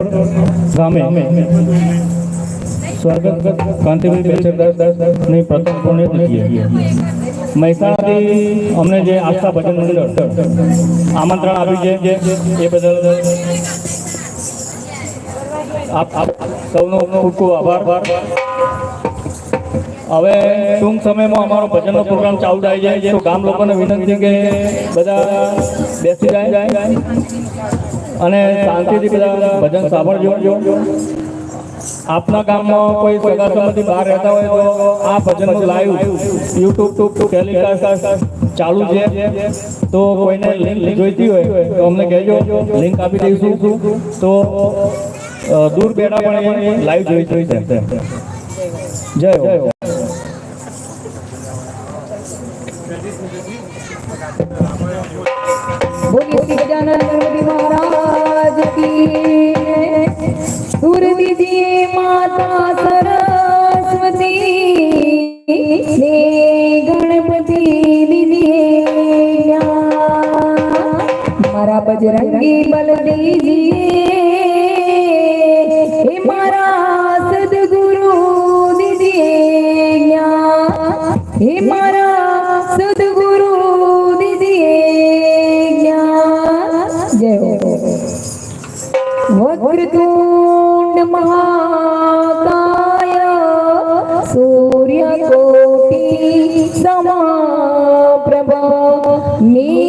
ગામે સ્વર્ગસ્થ કાંતિભાઈ બેચરદાસની પ્રથમ પુણ્યતિથિએ મહેસાણાથી અમને જે આસ્થા ભજન મંડળ આમંત્રણ આપ્યું છે એ બદલ આપ સૌનો ખૂબ ખૂબ આભાર। હવે ટૂંક સમયમાં અમારો ભજનનો પ્રોગ્રામ ચાલુ થઈ જાય તો ગામ લોકોને વિનંતી કે બધા બેસી જાય અને શાંતિથી બધા ભજન સાંભળજો। આપના ગામમાં કોઈ સગા સંબંધી બહાર રહેતા હોય તો આ ભજનનું લાઈવ યુટ્યુબ ટેલિકાસ્ટ ચાલુ છે, તો કોઈને લિંક જોઈતી હોય તો અમને કહેજો, લિંક આપી દઈશું તો દૂર બેઠા પણ એ લાઈવ જોઈ શકશે। જય હો। बोलिए श्री गजानन गणपति महाराज की। दूर दीजिए माता सरस्वती ने गणपति दीजिए मारा बजरंगी बल दीजिए हे मारा सदगुरु दीजिए हे मारा सदगुरु वक्रतुंड महाकाय